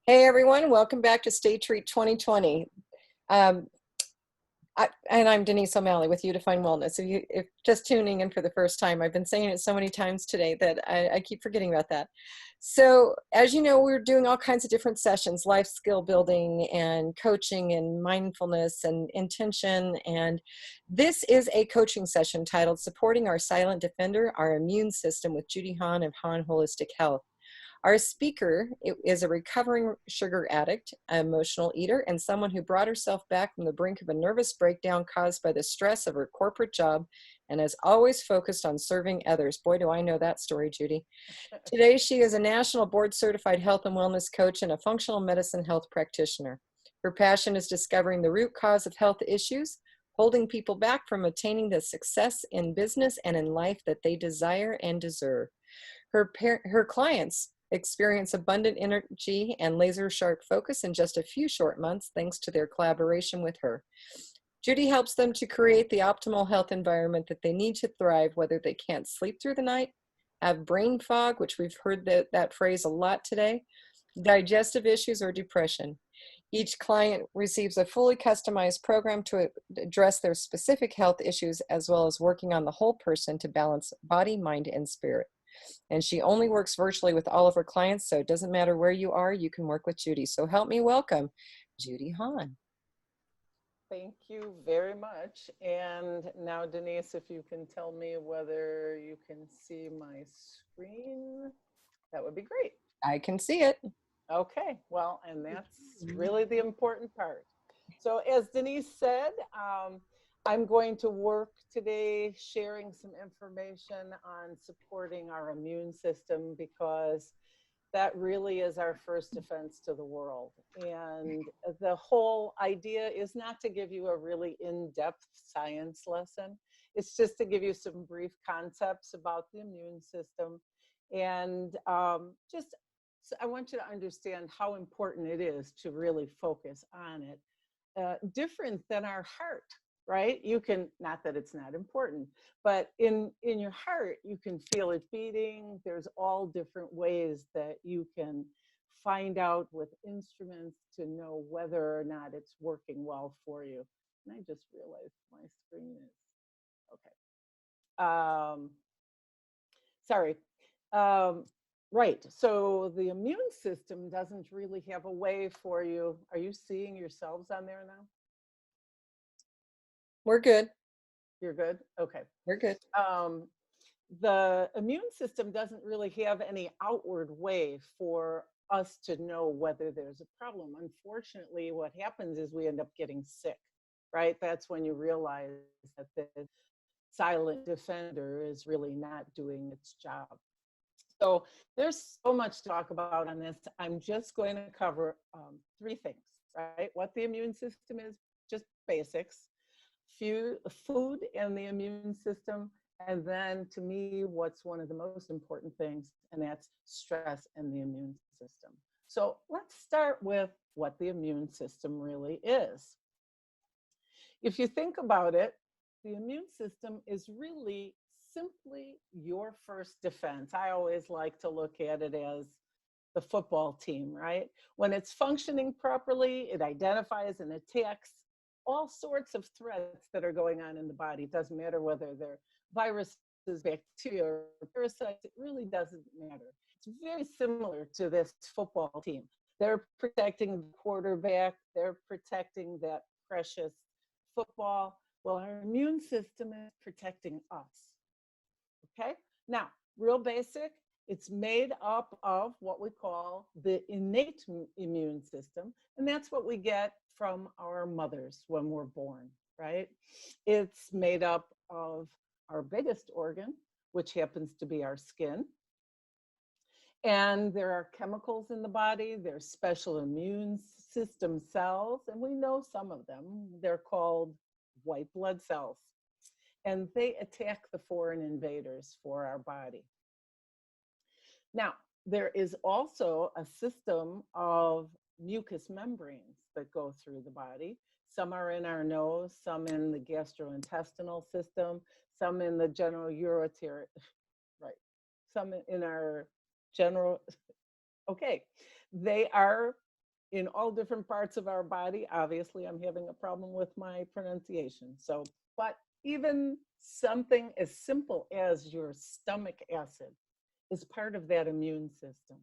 Hey everyone, welcome back to Stay Treat 2020. Um, and I'm Denise O'Malley with You Define Wellness. If just tuning in for the first time, I've been saying it so many times today that I keep forgetting about that. So as you know, we're doing all kinds of different sessions, life skill building and coaching and mindfulness and intention. And this is a coaching session titled Supporting Our Silent Defender, Our Immune System with Judy Hahn of Hahn Holistic Health. Our speaker is a recovering sugar addict, an emotional eater, and someone who brought herself back from the brink of a nervous breakdown caused by the stress of her corporate job and has always focused on serving others. Boy, do I know that story, Judy. Today, she is a national board certified health and wellness coach and a functional medicine health practitioner. Her passion is discovering the root cause of health issues, holding people back from attaining the success in business and in life that they desire and deserve. Her clients experience abundant energy and laser sharp focus in just a few short months thanks to their collaboration with her. Judy helps them to create the optimal health environment that they need to thrive, whether they can't sleep through the night, have brain fog, which we've heard that phrase a lot today, digestive issues, or depression. Each client receives a fully customized program to address their specific health issues, as well as working on the whole person to balance body, mind, and spirit. And she only works virtually with all of her clients, so it doesn't matter where you are, you can work with Judy. So help me welcome Judy Hahn. Thank you very much. And now, Denise, if you can tell me whether you can see my screen, that would be great. I can see it. Okay, well, and that's really the important part. So, as Denise said, I'm going to work today sharing some information on supporting our immune system because that really is our first defense to the world. And the whole idea is not to give you a really in-depth science lesson. It's just to give you some brief concepts about the immune system. And just, so I want you to understand how important it is to really focus on it. Different than our heart, right? You can, not that it's not important, but in your heart you can feel it beating. There's all different ways that you can find out with instruments to know whether or not it's working well for you. And I just realized my screen is okay. Sorry. Right, so the immune system doesn't really have a way for you. Are you seeing yourselves on there now? We're good. You're good? Okay. We're good. Um, the immune system doesn't really have any outward way for us to know whether there's a problem. Unfortunately, what happens is we end up getting sick, right? That's when you realize that the silent defender is really not doing its job. So there's so much to talk about on this. I'm just going to cover three things, right? What the immune system is, just basics, food and the immune system, and then to me, what's one of the most important things, and that's stress and the immune system. So let's start with what the immune system really is. If you think about it, the immune system is really simply your first defense. I always like to look at it as the football team, right? When it's functioning properly, it identifies and attacks all sorts of threats that are going on in the body. It doesn't matter whether they're viruses, bacteria, or parasites, it really doesn't matter. It's very similar to this football team. They're protecting the quarterback, they're protecting that precious football. Well, our immune system is protecting us. Okay? Now, real basic, it's made up of what we call the innate immune system, and that's what we get from our mothers when we're born, right? It's made up of our biggest organ, which happens to be our skin. And there are chemicals in the body, there's special immune system cells, and we know some of them. They're called white blood cells, and they attack the foreign invaders for our body. Now, there is also a system of mucous membranes that go through the body. Some are in our nose, some in the gastrointestinal system, some in the general uretary, right? Some in our general, okay. They are in all different parts of our body. Obviously, I'm having a problem with my pronunciation. So, but even something as simple as your stomach acid is part of that immune system.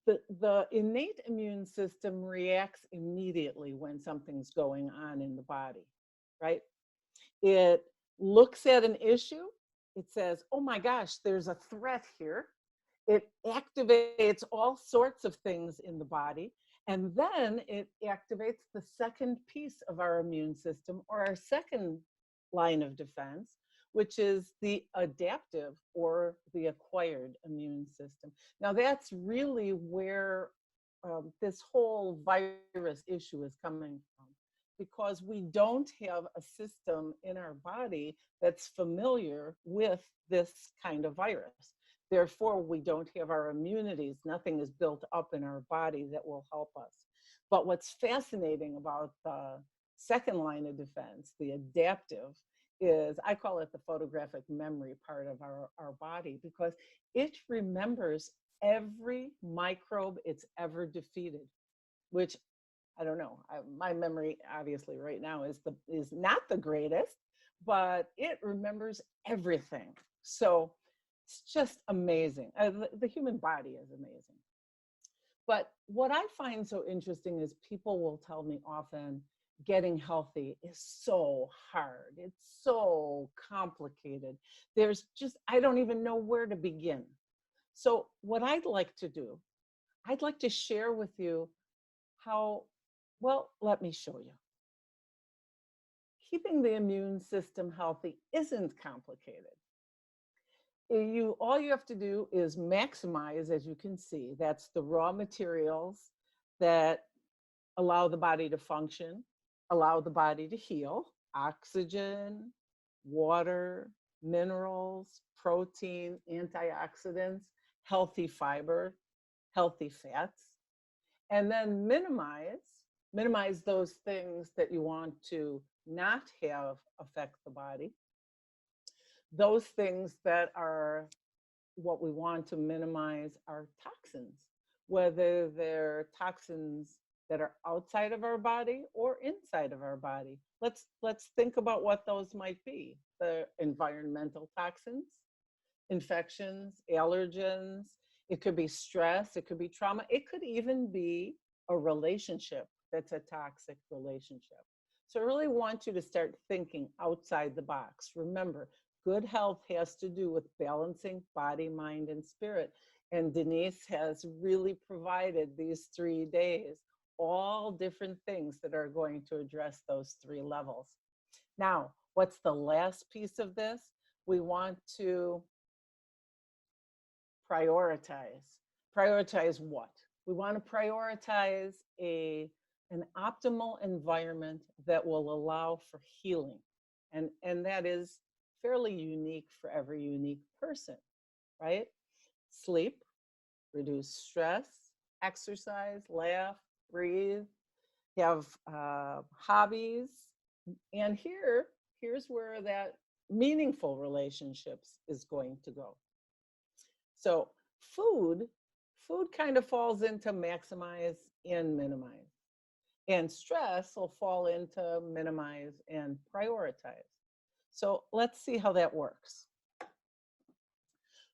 The innate immune system reacts immediately when something's going on in the body, right? It looks at an issue, it says, oh my gosh, there's a threat here. It activates all sorts of things in the body. And then it activates the second piece of our immune system, or our second line of defense, which is the adaptive or the acquired immune system. Now, that's really where this whole virus issue is coming from, because we don't have a system in our body that's familiar with this kind of virus. Therefore, we don't have our immunities. Nothing is built up in our body that will help us. But what's fascinating about the second line of defense, the adaptive, is I call it the photographic memory part of our body, because it remembers every microbe it's ever defeated, which I don't know. My memory, obviously, right now is not the greatest, but it remembers everything. So it's just amazing. The human body is amazing. But what I find so interesting is people will tell me often, getting healthy is so hard. It's so complicated. There's just, I don't even know where to begin. So what I'd like to do, I'd like to share with you how, well, let me show you. Keeping the immune system healthy isn't complicated. All you have to do is maximize, as you can see, that's the raw materials that allow the body to function, allow the body to heal: oxygen, water, minerals, protein, antioxidants, healthy fiber, healthy fats, and then minimize those things that you want to not have affect the body. Those things that are what we want to minimize are toxins, whether they're toxins that are outside of our body or inside of our body. Let's think about what those might be. The environmental toxins, infections, allergens. It could be stress, it could be trauma, it could even be a relationship that's a toxic relationship. So I really want you to start thinking outside the box. Remember, good health has to do with balancing body, mind, and spirit. And Denise has really provided these 3 days, all different things that are going to address those 3 levels. Now, what's the last piece of this? We want to prioritize. Prioritize what? We want to prioritize an optimal environment that will allow for healing. And that is fairly unique for every unique person, right? Sleep, reduce stress, exercise, laugh, breathe, have hobbies. And here's where that meaningful relationships is going to go. So food kind of falls into maximize and minimize. And stress will fall into minimize and prioritize. So let's see how that works.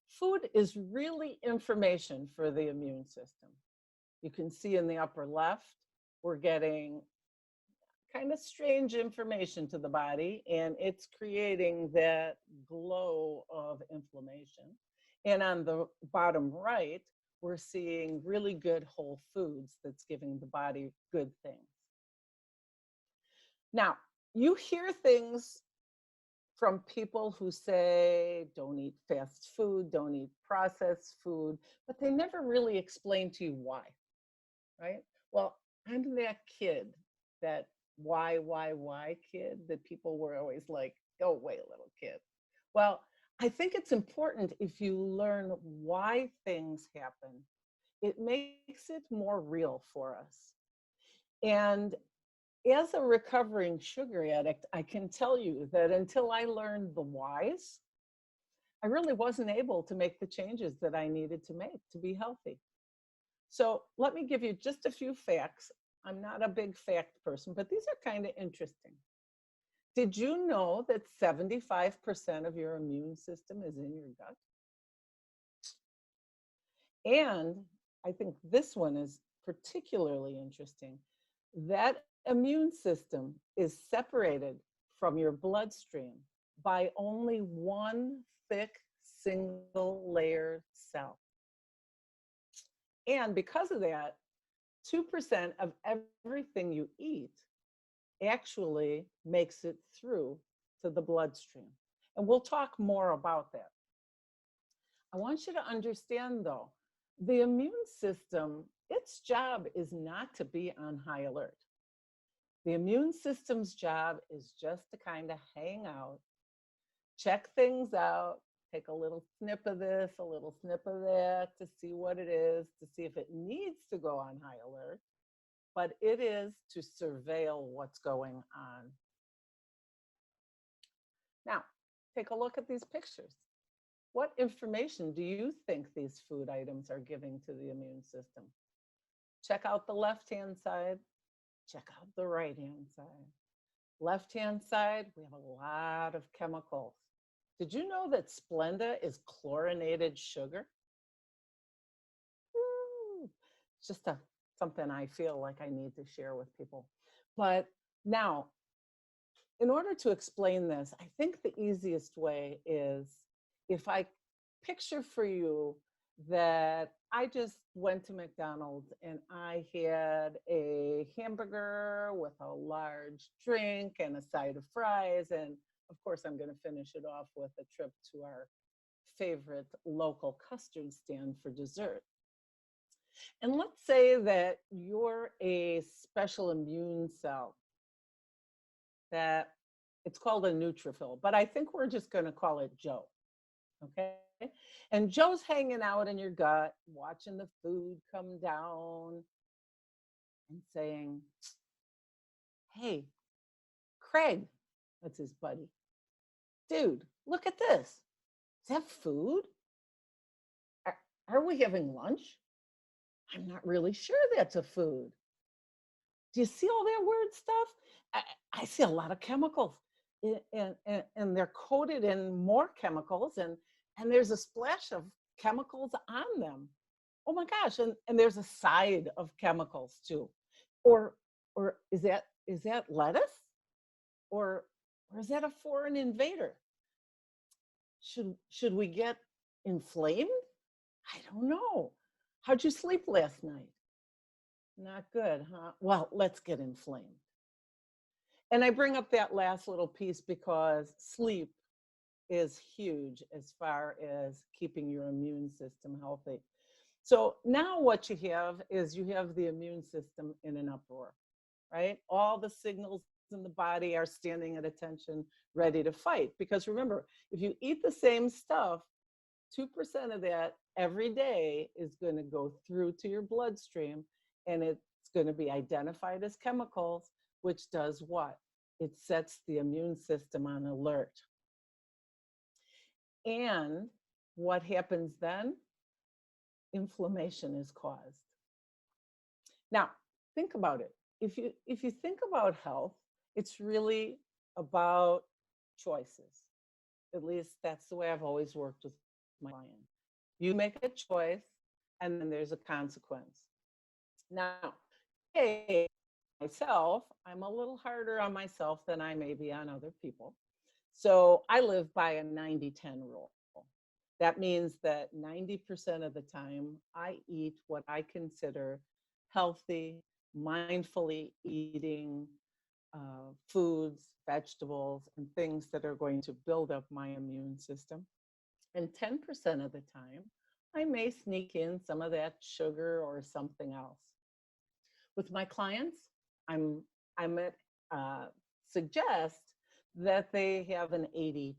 Food is really information for the immune system. You can see in the upper left, we're getting kind of strange information to the body, and it's creating that glow of inflammation. And on the bottom right, we're seeing really good whole foods that's giving the body good things. Now, you hear things from people who say, don't eat fast food, don't eat processed food, but they never really explain to you why, right? Well, I'm that kid, that why kid that people were always like, go away, little kid. Well, I think it's important, if you learn why things happen, it makes it more real for us. And as a recovering sugar addict, I can tell you that until I learned the whys, I really wasn't able to make the changes that I needed to make to be healthy. So let me give you just a few facts. I'm not a big fact person, but these are kind of interesting. Did you know that 75% of your immune system is in your gut? And I think this one is particularly interesting. That immune system is separated from your bloodstream by only one thick single layer cell. And because of that, 2% of everything you eat actually makes it through to the bloodstream. And we'll talk more about that. I want you to understand though, the immune system, its job is not to be on high alert. The immune system's job is just to kind of hang out, check things out, take a little snip of this, a little snip of that to see what it is, to see if it needs to go on high alert, but it is to surveil what's going on. Now, take a look at these pictures. What information do you think these food items are giving to the immune system? Check out the left-hand side, check out the right-hand side. Left-hand side, we have a lot of chemicals. Did you know that Splenda is chlorinated sugar? Woo! It's just something I feel like I need to share with people. But now, in order to explain this, I think the easiest way is if I picture for you that I just went to McDonald's and I had a hamburger with a large drink and a side of fries. And of course, I'm going to finish it off with a trip to our favorite local custard stand for dessert. And let's say that you're a special immune cell that it's called a neutrophil, but I think we're just going to call it Joe. Okay. And Joe's hanging out in your gut, watching the food come down and saying, hey, Craig, that's his buddy. Dude, look at this. Is that food? Are we having lunch? I'm not really sure that's a food. Do you see all that weird stuff? I see a lot of chemicals and they're coated in more chemicals and there's a splash of chemicals on them. Oh my gosh, and there's a side of chemicals too. Or is that lettuce? Or is that a foreign invader? Should we get inflamed? I don't know. How'd you sleep last night? Not good, huh? Well, let's get inflamed. And I bring up that last little piece because sleep is huge as far as keeping your immune system healthy. So now what you have is you have the immune system in an uproar, right? All the signals in the body are standing at attention, ready to fight. Because remember, if you eat the same stuff, 2% of that every day is going to go through to your bloodstream and it's going to be identified as chemicals, which does what? It sets the immune system on alert. And what happens then? Inflammation is caused. Now, think about it. If you think about health, it's really about choices. At least that's the way I've always worked with my client. You make a choice and then there's a consequence. Now, hey, myself, I'm a little harder on myself than I may be on other people. So I live by a 90-10 rule. That means that 90% of the time I eat what I consider healthy, mindfully eating foods, vegetables, and things that are going to build up my immune system. And 10% of the time, I may sneak in some of that sugar or something else. With my clients, I'm suggest that they have an 80-20,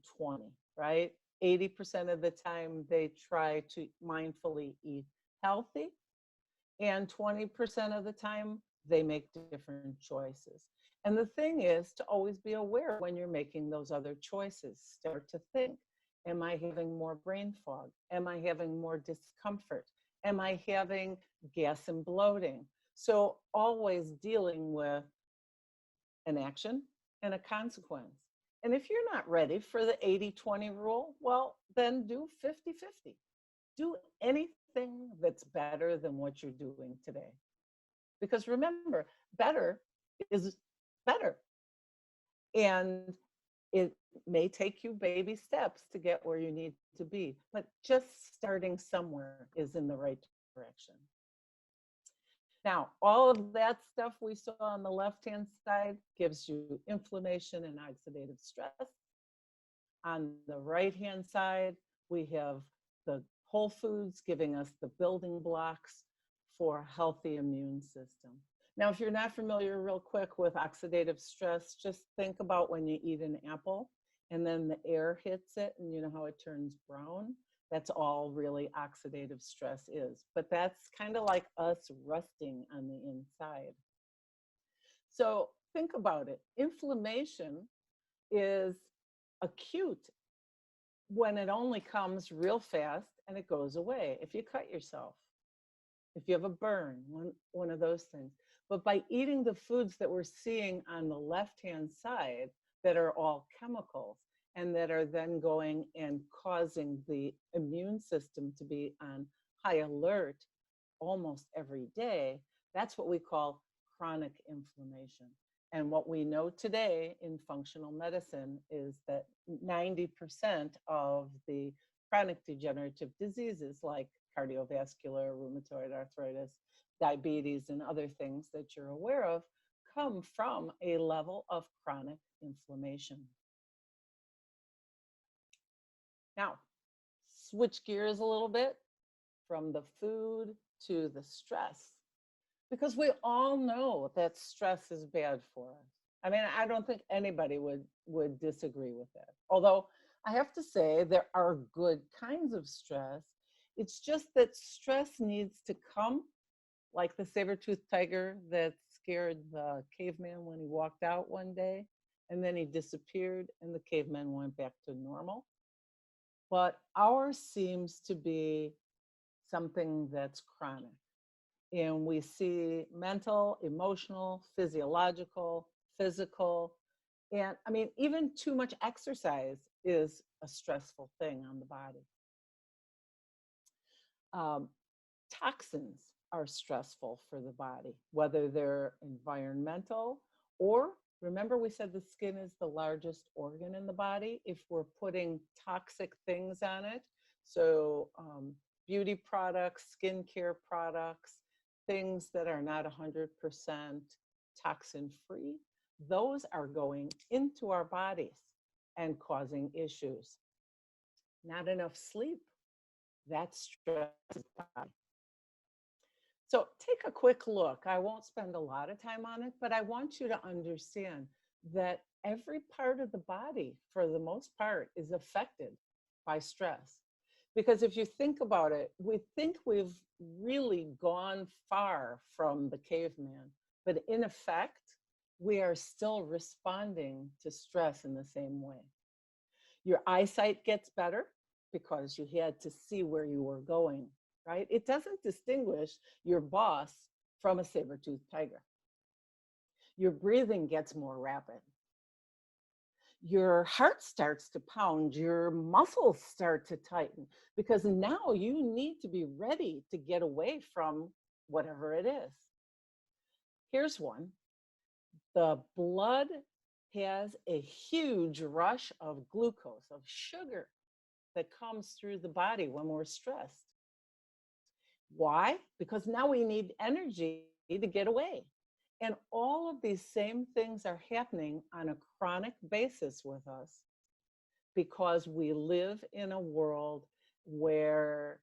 right? 80% of the time they try to mindfully eat healthy, and 20% of the time they make different choices. And the thing is to always be aware when you're making those other choices. Start to think, am I having more brain fog? Am I having more discomfort? Am I having gas and bloating? So always dealing with an action and a consequence. And if you're not ready for the 80-20 rule, well, then do 50-50. Do anything that's better than what you're doing today. Because remember, better is better. And it may take you baby steps to get where you need to be, but just starting somewhere is in the right direction. Now, all of that stuff we saw on the left-hand side gives you inflammation and oxidative stress. On the right-hand side, we have the whole foods giving us the building blocks for a healthy immune system. Now, if you're not familiar real quick with oxidative stress, just think about when you eat an apple and then the air hits it and you know how it turns brown. That's all really oxidative stress is. But that's kind of like us rusting on the inside. So think about it. Inflammation is acute when it only comes real fast and it goes away. If you cut yourself, if you have a burn, one of those things. But by eating the foods that we're seeing on the left-hand side that are all chemicals and that are then going and causing the immune system to be on high alert almost every day, that's what we call chronic inflammation. And what we know today in functional medicine is that 90% of the chronic degenerative diseases like cardiovascular, rheumatoid arthritis, diabetes, and other things that you're aware of come from a level of chronic inflammation. Now, switch gears a little bit from the food to the stress, because we all know that stress is bad for us. I mean, I don't think anybody would disagree with that. Although I have to say there are good kinds of stress. It's just that stress needs to come, like the saber-toothed tiger that scared the caveman when he walked out one day, and then he disappeared and the caveman went back to normal. But ours seems to be something that's chronic. And we see mental, emotional, physiological, physical, and I mean, even too much exercise is a stressful thing on the body. Toxins are stressful for the body, whether they're environmental or, remember we said the skin is the largest organ in the body. If we're putting toxic things on it, so beauty products, skincare products, things that are not 100% toxin-free, those are going into our bodies and causing issues. Not enough sleep, that stresses the body. So take a quick look. I won't spend a lot of time on it, but I want you to understand that every part of the body, for the most part, is affected by stress. Because if you think about it, we think we've really gone far from the caveman, but in effect, we are still responding to stress in the same way. Your eyesight gets better because you had to see where you were going, right? It doesn't distinguish your boss from a saber-toothed tiger. Your breathing gets more rapid. Your heart starts to pound, your muscles start to tighten, because now you need to be ready to get away from whatever it is. Here's one. The blood has a huge rush of glucose, of sugar, that comes through the body when we're stressed. Why? Because now we need energy to get away. And all of these same things are happening on a chronic basis with us because we live in a world where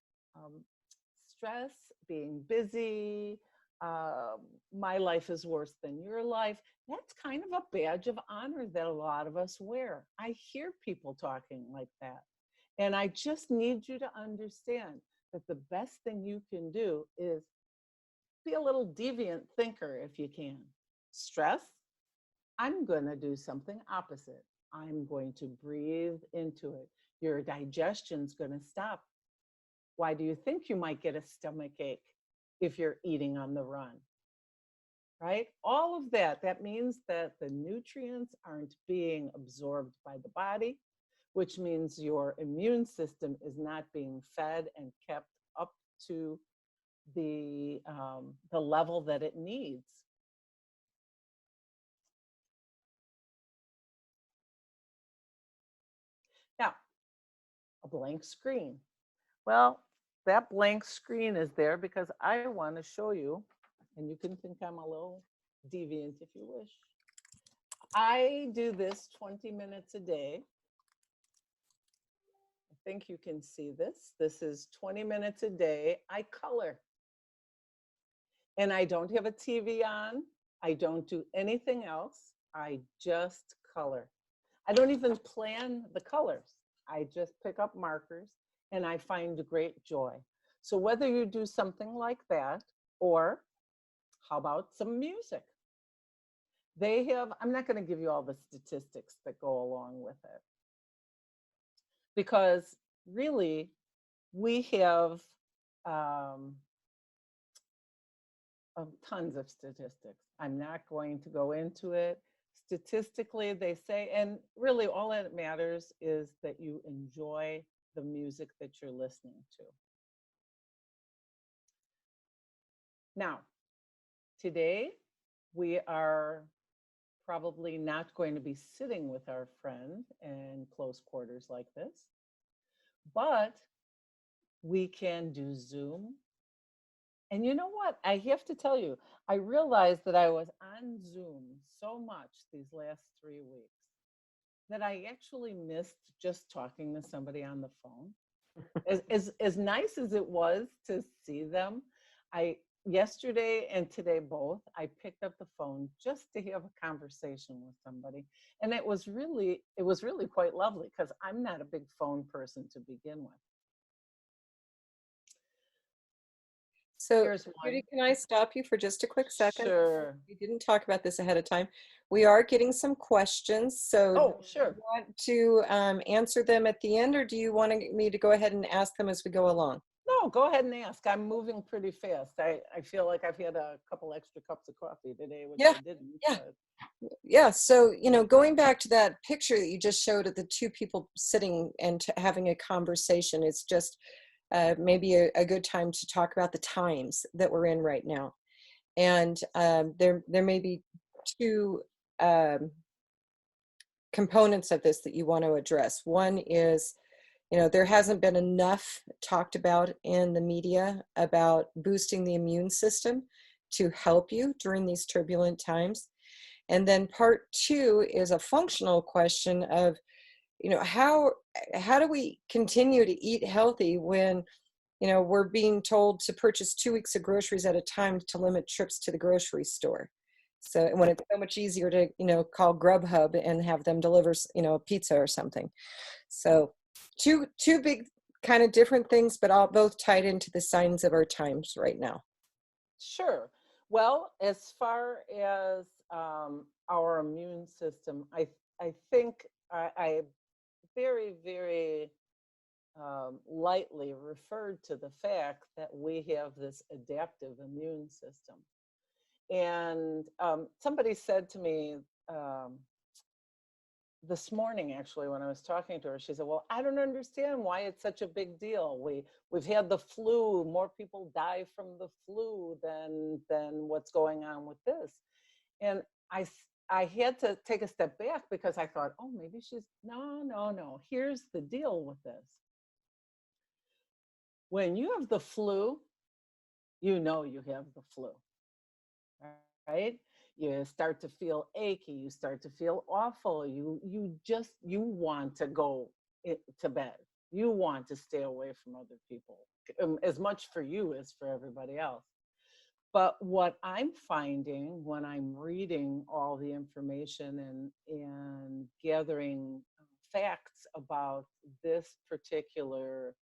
stress, being busy, my life is worse than your life, that's kind of a badge of honor that a lot of us wear. I hear people talking like that. And I just need you to understand that the best thing you can do is be a little deviant thinker if you can. Stress, I'm going to do something opposite. I'm going to breathe into it. Your digestion's going to stop. Why do you think you might get a stomach ache if you're eating on the run? Right? All of that, that means that the nutrients aren't being absorbed by the body, which means your immune system is not being fed and kept up to the level that it needs. Now, a blank screen. Well, that blank screen is there because I want to show you, and you can think I'm a little deviant if you wish. I do this 20 minutes a day. I think you can see this. This is 20 minutes a day. I color. And I don't have a TV on. I don't do anything else. I just color. I don't even plan the colors. I just pick up markers and I find great joy. So whether you do something like that, or how about some music? They have, I'm not going to give you all the statistics that go along with it, because really we have tons of statistics. I'm not going to go into it. Statistically, they say, and really all that matters is that you enjoy the music that you're listening to. Now, today we are probably not going to be sitting with our friend in close quarters like this, but we can do Zoom. And you know what? I have to tell you, I realized that I was on Zoom so much these last 3 weeks that I actually missed just talking to somebody on the phone. As nice as it was to see them, yesterday and today both, I picked up the phone just to have a conversation with somebody. And it was really quite lovely, because I'm not a big phone person to begin with. So, Here's one. Judy, can I stop you for just a quick second? Sure. We didn't talk about this ahead of time. We are getting some questions. So, Sure. do you want to answer them at the end, or do you want me to go ahead and ask them as we go along? No, go ahead and ask. I'm moving pretty fast. I feel like I've had a couple extra cups of coffee today, which I didn't. Yeah. But. Yeah. So, going back to that picture that you just showed of the two people sitting and having a conversation, it's just maybe a good time to talk about the times that we're in right now. And there may be two components of this that you want to address. One is, there hasn't been enough talked about in the media about boosting the immune system to help you during these turbulent times. And then part two is a functional question of, how do we continue to eat healthy when, we're being told to purchase 2 weeks of groceries at a time to limit trips to the grocery store. So when it's so much easier to, call Grubhub and have them deliver, a pizza or something. So two big kind of different things, but both tied into the signs of our times right now. Sure. Well, as far as our immune system, I think I very, very lightly referred to the fact that we have this adaptive immune system. And somebody said to me this morning, actually, when I was talking to her, she said, well, I don't understand why it's such a big deal. We've had the flu, more people die from the flu than what's going on with this. And I had to take a step back, because I thought, oh, maybe no. Here's the deal with this. When you have the flu, you have the flu, right? You start to feel achy, you start to feel awful, you want to go to bed, you want to stay away from other people, as much for you as for everybody else. But what I'm finding when I'm reading all the information and gathering facts about this particular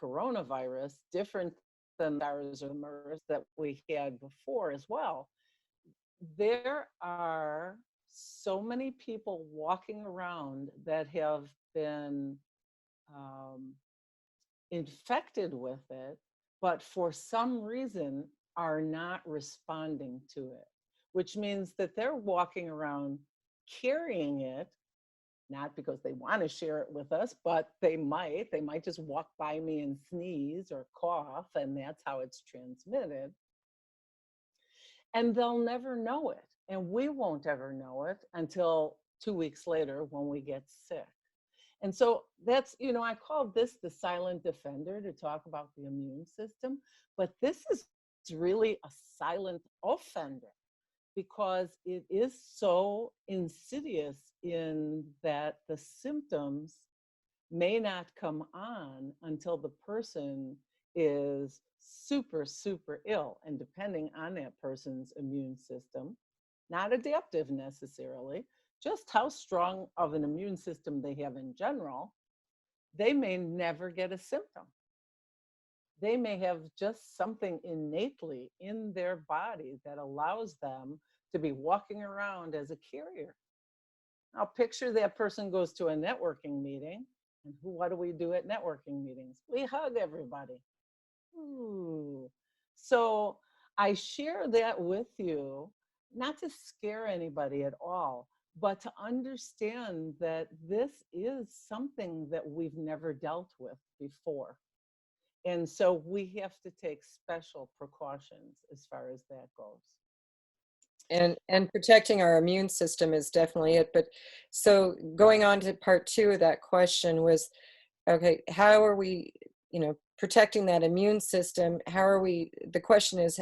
coronavirus, different than SARS or MERS that we had before as well, there are so many people walking around that have been infected with it, but for some reason are not responding to it, which means that they're walking around carrying it, not because they want to share it with us, but they might just walk by me and sneeze or cough, and that's how it's transmitted. And they'll never know it. And we won't ever know it until 2 weeks later when we get sick. And so that's, I call this the silent defender to talk about the immune system, but this is really a silent offender because it is so insidious in that the symptoms may not come on until the person is super, super ill. And depending on that person's immune system, not adaptive necessarily, just how strong of an immune system they have in general, they may never get a symptom. They may have just something innately in their body that allows them to be walking around as a carrier. Now, picture that person goes to a networking meeting, and what do we do at networking meetings? We hug everybody. Ooh. So I share that with you, not to scare anybody at all, but to understand that this is something that we've never dealt with before. And so we have to take special precautions as far as that goes. And protecting our immune system is definitely it. But so going on to part two of that question was, okay, how are we, protecting that immune system? How are we, the question is,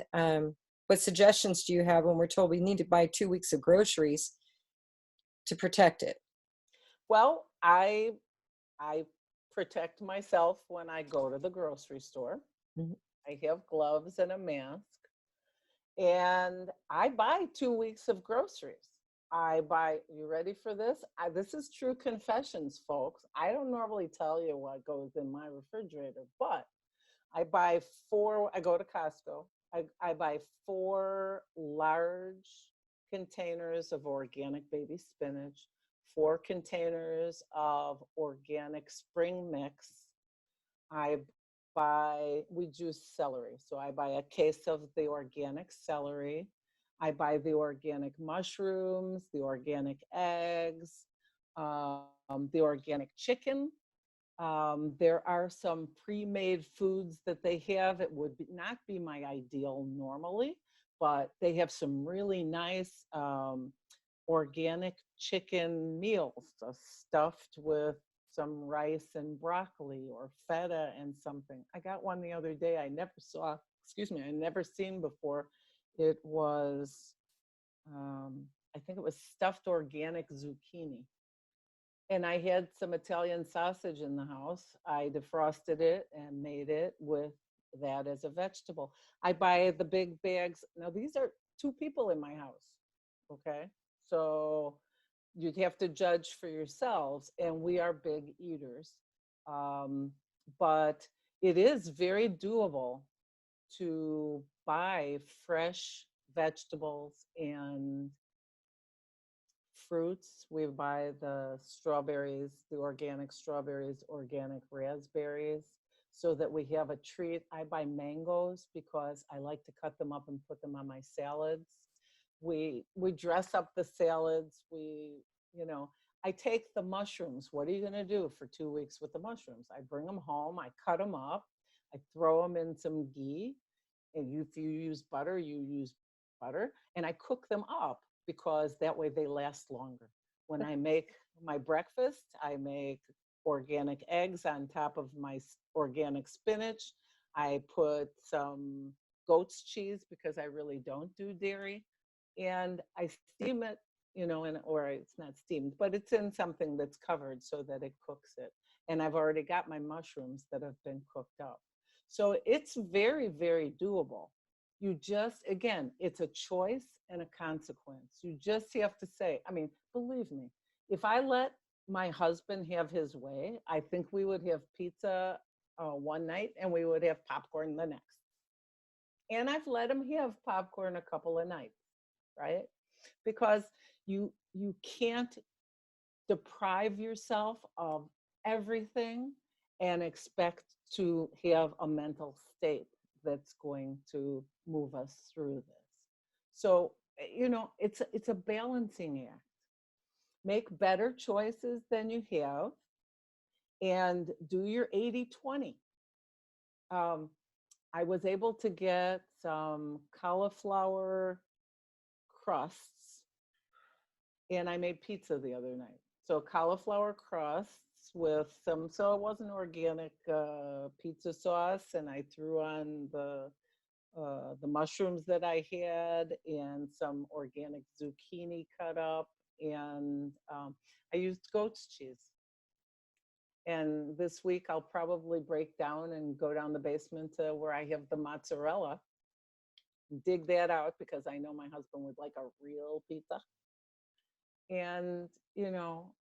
what suggestions do you have when we're told we need to buy 2 weeks of groceries to protect it? Well, I protect myself when I go to the grocery store. Mhm. I have gloves and a mask. And I buy 2 weeks of groceries. You ready for this? This is true confessions, folks. I don't normally tell you what goes in my refrigerator, but I buy I go to Costco. I buy 4 large containers of organic baby spinach, 4 containers of organic spring mix. We juice celery. So I buy a case of the organic celery. I buy the organic mushrooms, the organic eggs, the organic chicken. There are some pre-made foods that they have. It would not be my ideal normally, but they have some really nice organic chicken meals stuffed with some rice and broccoli or feta and something. I got one the other day I never seen before. It was, I think it was stuffed organic zucchini. And I had some Italian sausage in the house. I defrosted it and made it with that as a vegetable. I buy the big bags. Now, these are 2 people in my house, okay? So you'd have to judge for yourselves, and we are big eaters. But it is very doable to buy fresh vegetables and fruits. We buy the strawberries, the organic strawberries, organic raspberries, so that we have a treat. I buy mangoes because I like to cut them up and put them on my salads. We dress up the salads. I take the mushrooms. What are you going to do for 2 weeks with the mushrooms? I bring them home. I cut them up. I throw them in some ghee. And if you use butter, you use butter. And I cook them up because that way they last longer. When I make my breakfast, I make organic eggs on top of my organic spinach. I put some goat's cheese because I really don't do dairy. And I steam it, or it's not steamed, but it's in something that's covered so that it cooks it. And I've already got my mushrooms that have been cooked up. So it's very, very doable. You just, again, it's a choice and a consequence. You just have to say, believe me, if I let my husband have his way, I think we would have pizza one night and we would have popcorn the next. And I've let him have popcorn a couple of nights, right? Because you can't deprive yourself of everything and expect to have a mental state that's going to move us through this. So, it's a balancing act. Make better choices than you have and do your 80-20. I was able to get some cauliflower crusts and I made pizza the other night. So cauliflower crusts with so it wasn't organic pizza sauce, and I threw on the mushrooms that I had and some organic zucchini cut up, and I used goat's cheese. And this week I'll probably break down and go down the basement to where I have the mozzarella, dig that out because I know my husband would like a real pizza. And,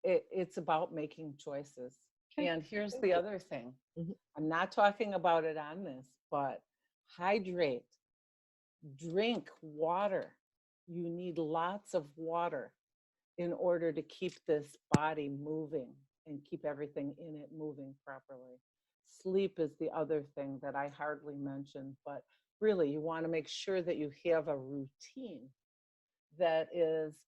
it's about making choices. Okay. And here's the other thing. Mhm. I'm not talking about it on this, but hydrate, drink water. You need lots of water in order to keep this body moving and keep everything in it moving properly. Sleep is the other thing that I hardly mentioned, but really you want to make sure that you have a routine that is,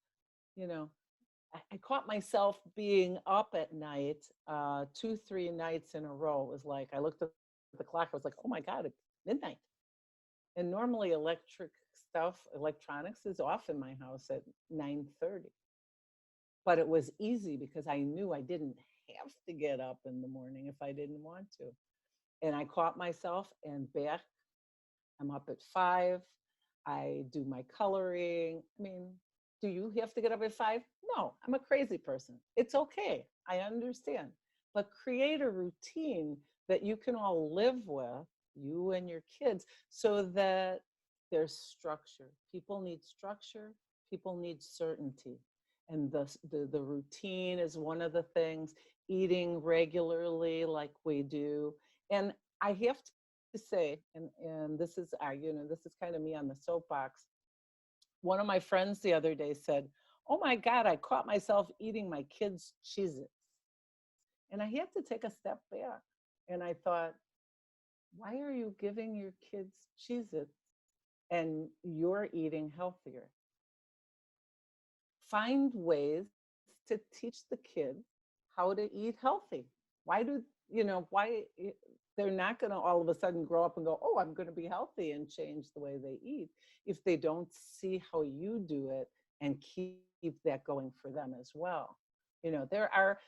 I caught myself being up at night 2-3 nights in a row. It was like I looked at the clock, I was like, oh my God, it's midnight. And normally electronics is off in my house at 9:30. But it was easy because I knew I didn't have to get up in the morning if I didn't want to. And I caught myself and back, I'm up at 5. I do my coloring. I mean, do you have to get up at 5? No, I'm a crazy person. It's okay. I understand. But create a routine that you can all live with, you and your kids, so that there's structure. People need structure. People need certainty. And the routine is one of the things, eating regularly like we do. And I have to say, and this is this is kind of me on the soapbox. One of my friends the other day said, oh my God, I caught myself eating my kids' Cheez-Its. And I had to take a step back. And I thought, why are you giving your kids Cheez-Its and you're eating healthier? Find ways to teach the kids how to eat healthy. Why they're not going to all of a sudden grow up and go, oh, I'm going to be healthy and change the way they eat if they don't see how you do it and keep that going for them as well. There are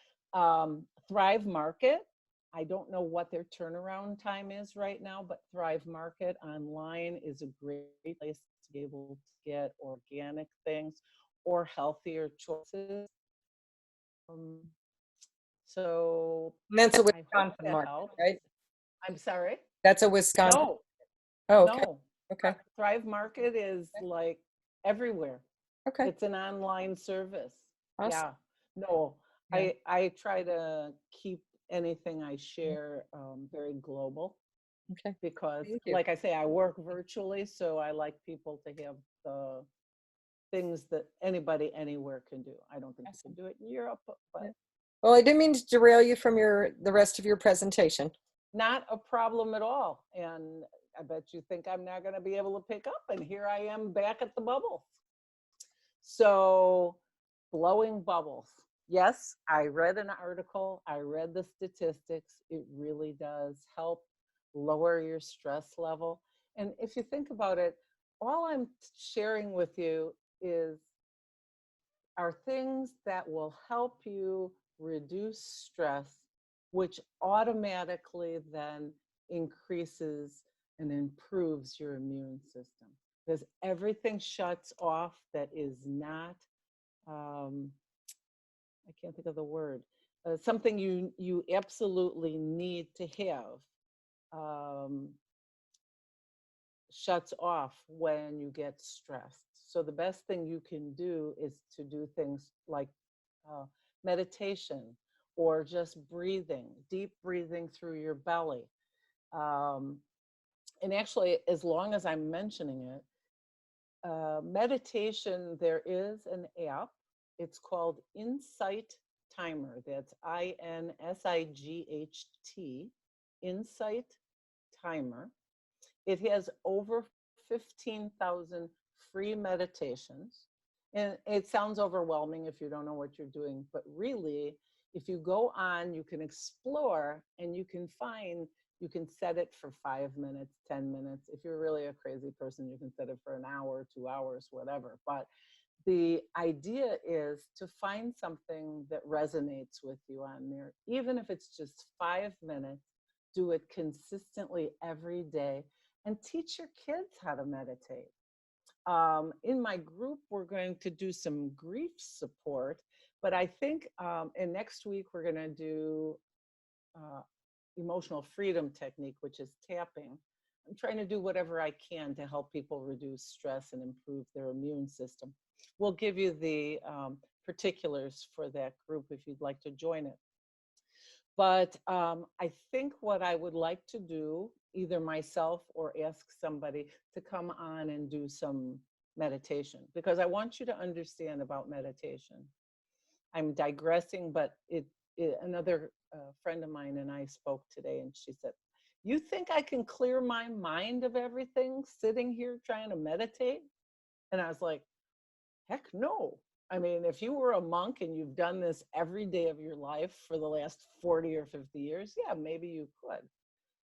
Thrive Market. I don't know what their turnaround time is right now, but Thrive Market online is a great place to be able to get organic things or healthier choices. So And that's a I hope Wisconsin that market, helps. right? I'm sorry? That's a Wisconsin. No, Oh, okay. no. Okay. Thrive Market is like everywhere. Okay. It's an online service. Awesome. Yeah. No, Yeah. I try to keep anything I share very global Okay. because, Thank you. like I say, I work virtually, so I like people to have the things that anybody anywhere can do. I don't think you Awesome. can do it in Europe, but Yeah. Well, I didn't mean to derail you from the rest of your presentation. not a problem at all. And I bet you think I'm not going to be able to pick up, and here I am back at the bubbles. So, blowing bubbles. Yes, I read an article, I read the statistics. It really does help lower your stress level. And if you think about it, all I'm sharing with you are things that will help you reduce stress, which automatically then increases and improves your immune system. Because everything shuts off that is not, I can't think of the word, something you absolutely need to have. Shuts off when you get stressed. So the best thing you can do is to do things like meditation or just breathing, deep breathing through your belly. And actually, as long as I'm mentioning it, meditation, there is an app. It's called Insight Timer. That's INSIGHT. Insight Timer. It has over 15,000 free meditations. And it sounds overwhelming if you don't know what you're doing, but really, if you go on, you can explore and you can find, you can set it for 5 minutes, 10 minutes. If you're really a crazy person, you can set it for an hour, 2 hours, whatever. But the idea is to find something that resonates with you on there, even if it's just 5 minutes. Do it consistently every day and teach your kids how to meditate. In my group, we're going to do some grief support, but I think, and next week we're going to do uh, emotional freedom technique, which is tapping. I'm trying to do whatever I can to help people reduce stress and improve their immune system. We'll give you the particulars for that group if you'd like to join it. But I think what I would like to do, either myself or ask somebody to come on and do some meditation, because I want you to understand about meditation. I'm digressing, but another friend of mine and I spoke today, and she said, "You think I can clear my mind of everything sitting here trying to meditate?" And I was like, heck no. I mean, if you were a monk and you've done this every day of your life for the last 40 or 50 years, yeah, maybe you could.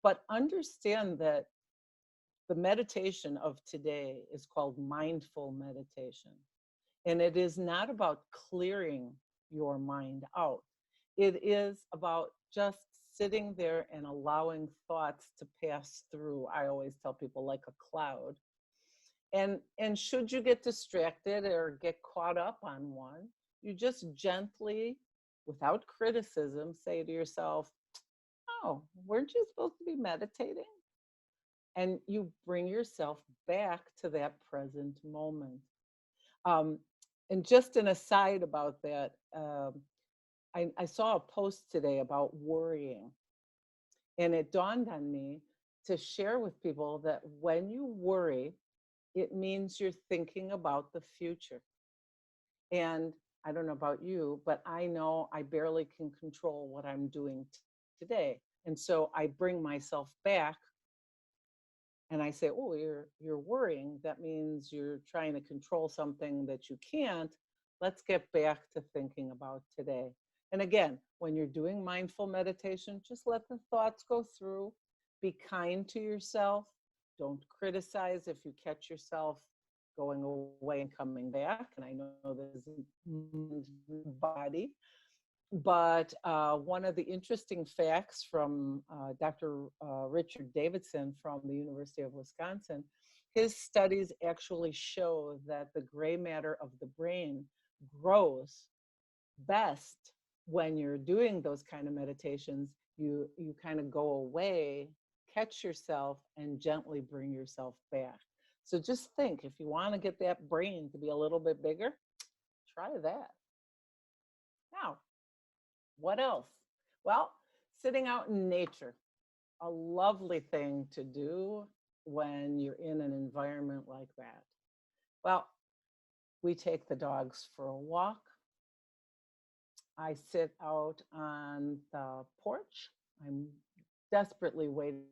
But understand that the meditation of today is called mindful meditation. And it is not about clearing your mind out. It is about just sitting there and allowing thoughts to pass through. I always tell people, like a cloud. And should you get distracted or get caught up on one, you just gently, without criticism, say to yourself, "Oh, weren't you supposed to be meditating?" And you bring yourself back to that present moment. Um, and just an aside about that, I saw a post today about worrying, and it dawned on me to share with people that when you worry, it means you're thinking about the future. And I don't know about you, but I know I barely can control what I'm doing today. And so I bring myself back and I say, "Oh, you're worrying. That means you're trying to control something that you can't. Let's get back to thinking about today." And again, when you're doing mindful meditation, just let the thoughts go through. Be kind to yourself. Don't criticize if you catch yourself going away and coming back. And I know there's a body. But one of the interesting facts from Dr. Richard Davidson from the University of Wisconsin, his studies actually show that the gray matter of the brain grows best when you're doing those kind of meditations. You kind of go away, catch yourself, and gently bring yourself back. So just think, if you want to get that brain to be a little bit bigger, try that. Now, what else? Well, sitting out in nature, a lovely thing to do when you're in an environment like that. Well, we take the dogs for a walk. I sit out on the porch. I'm desperately waiting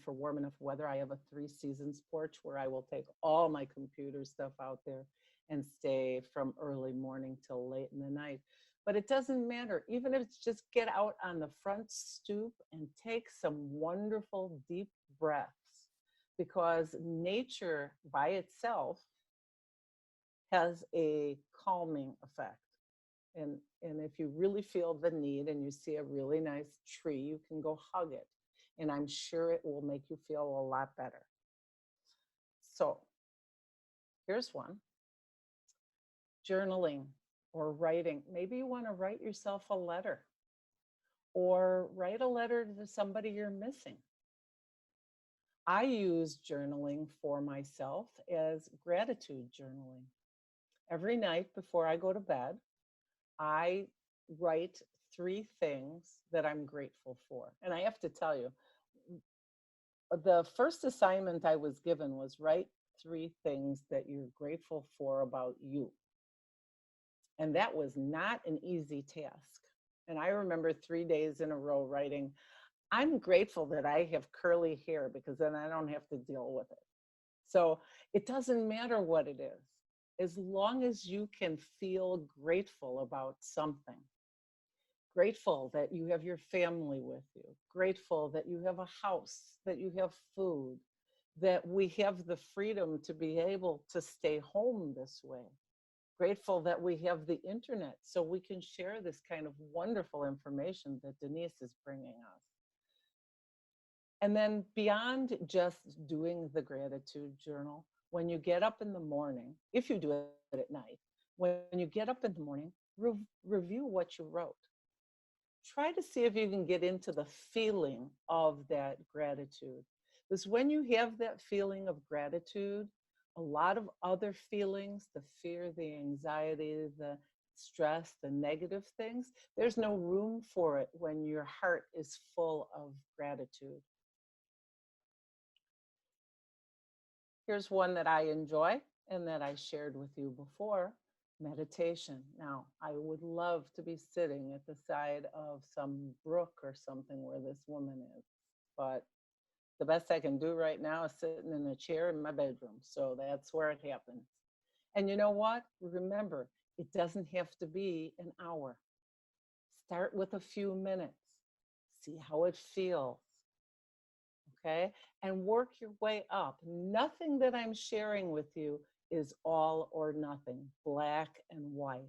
for warm enough weather. I have a 3 seasons porch where I will take all my computer stuff out there and stay from early morning till late in the night. But it doesn't matter. Even if it's just get out on the front stoop and take some wonderful deep breaths, because nature by itself has a calming effect. And if you really feel the need and you see a really nice tree, you can go hug it. And I'm sure it will make you feel a lot better. So here's one: journaling or writing. Maybe you want to write yourself a letter, or write a letter to somebody you're missing. I use journaling for myself as gratitude journaling. Every night before I go to bed, I write 3 things that I'm grateful for. And I have to tell you, the first assignment I was given was write 3 things that you're grateful for about you. And that was not an easy task. And I remember 3 days in a row writing, I'm grateful that I have curly hair because then I don't have to deal with it. So it doesn't matter what it is, as long as you can feel grateful about something. Grateful that you have your family with you, grateful that you have a house, that you have food, that we have the freedom to be able to stay home this way. Grateful that we have the internet so we can share this kind of wonderful information that Denise is bringing us. And then beyond just doing the gratitude journal, when you get up in the morning, if you do it at night, when you get up in the morning, review what you wrote. Try to see if you can get into the feeling of that gratitude. Because when you have that feeling of gratitude, a lot of other feelings, the fear, the anxiety, the stress, the negative things, there's no room for it when your heart is full of gratitude. Here's one that I enjoy and that I shared with you before, meditation. Now, I would love to be sitting at the side of some brook or something where this woman is, but the best I can do right now is sitting in a chair in my bedroom. So that's where it happens. And you know what? Remember, it doesn't have to be an hour. Start with a few minutes. See how it feels. Okay? And work your way up. Nothing that I'm sharing with you is all or nothing, black and white.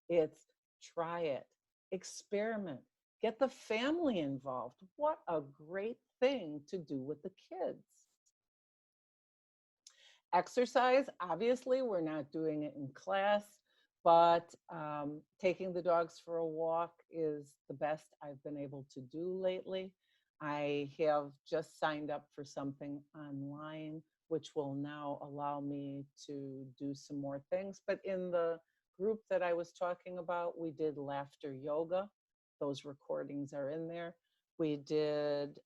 It's try it, experiment, get the family involved. What a great thing to do with the kids. Exercise, obviously, we're not doing it in class, but taking the dogs for a walk is the best I've been able to do lately. I have just signed up for something online, which will now allow me to do some more things. But in the group that I was talking about, we did laughter yoga. Those recordings are in there. We did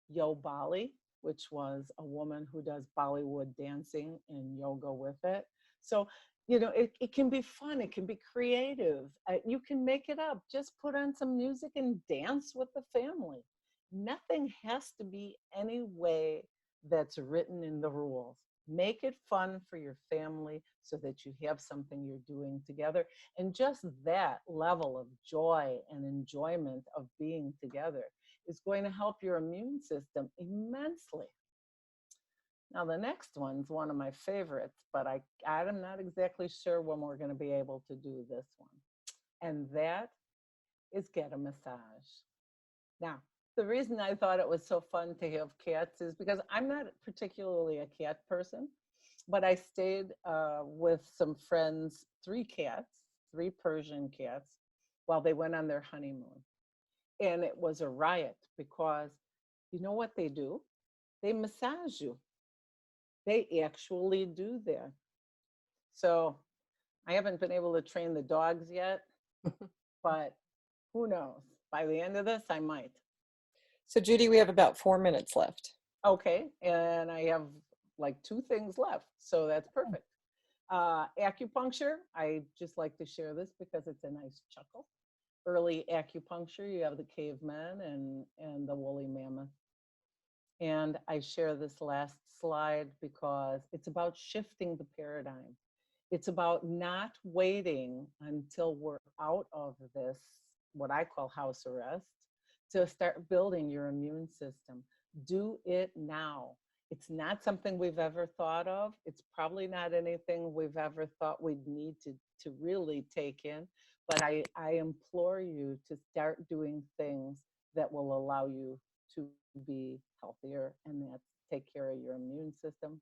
Yo Bali, which was a woman who does Bollywood dancing and yoga with it. So, you know, it can be fun, it can be creative. You can make it up. Just put on some music and dance with the family. Nothing has to be any way that's written in the rules. Make it fun for your family so that you have something you're doing together. And just that level of joy and enjoyment of being together is going to help your immune system immensely. Now, the next one's one of my favorites, but I'm not exactly sure when we're going to be able to do this one. And that is get a massage. Now, the reason I thought it was so fun to have cats is because I'm not particularly a cat person, but I stayed with some friends, 3 cats, 3 Persian cats, while they went on their honeymoon. And it was a riot because you know what they do? They massage you. They actually do that. So I haven't been able to train the dogs yet, but who knows? By the end of this, I might. So Judy, we have about 4 minutes left. Okay, and I have like 2 things left, so that's perfect. Acupuncture, I just like to share this because it's a nice chuckle. Early acupuncture, you have the cavemen and the woolly mammoth. And I share this last slide because it's about shifting the paradigm. It's about not waiting until we're out of this, what I call house arrest, to start building your immune system. Do it now. It's not something we've ever thought of. It's probably not anything we've ever thought we'd need to really take in. But I implore you to start doing things that will allow you to be healthier, and that's take care of your immune system.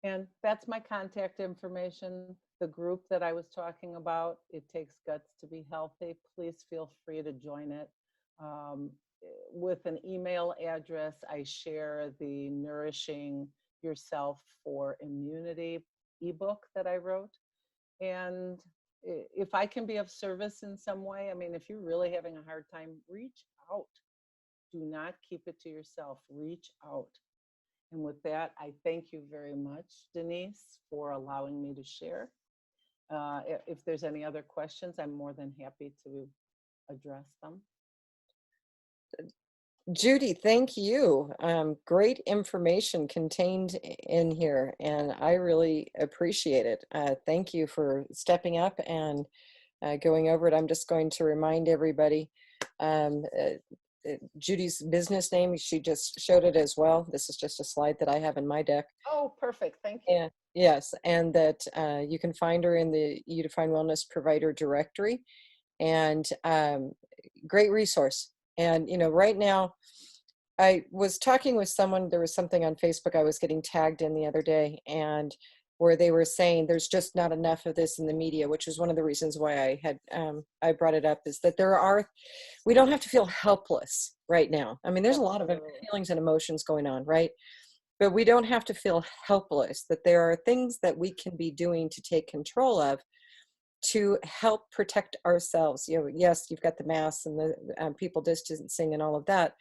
And that's my contact information. The group that I was talking about, It Takes Guts to Be Healthy, please feel free to join it. With an email address, I share the Nourishing Yourself for Immunity ebook that I wrote. And if I can be of service in some way, I mean, if you're really having a hard time, reach out. Do not keep it to yourself. Reach out. And with that, I thank you very much, Denise, for allowing me to share. If there's any other questions, I'm more than happy to address them. Judy, thank you. Great information contained in here, and I really appreciate it. Thank you for stepping up and going over it. I'm just going to remind everybody um, uh, Judy's business name. She just showed it as well. This is just a slide that I have in my deck. Oh, perfect. Thank you. And yes, and that you can find her in the You Define Wellness Provider Directory, and great resource. And right now, I was talking with someone. There was something on Facebook I was getting tagged in the other day, and where they were saying there's just not enough of this in the media, which is one of the reasons why I brought it up. Is that we don't have to feel helpless right now. I mean, there's a lot of Absolutely. feelings and emotions going on, right? But we don't have to feel helpless. That there are things that we can be doing to take control of, to help protect ourselves. Yes, you've got the masks and the people distancing and all of that,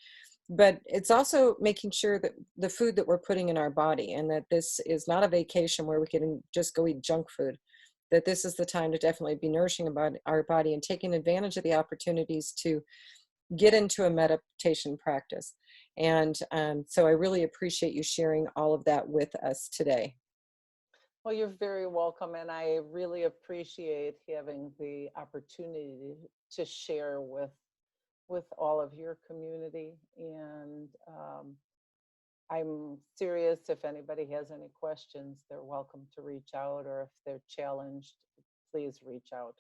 but it's also making sure that the food that we're putting in our body, and that this is not a vacation where we can just go eat junk food, that this is the time to definitely be nourishing about our body and taking advantage of the opportunities to get into a meditation practice. And so I really appreciate you sharing all of that with us today. Well, you're very welcome, and I really appreciate having the opportunity to share with all of your community. And I'm serious. If anybody has any questions, they're welcome to reach out, or if they're challenged, please reach out.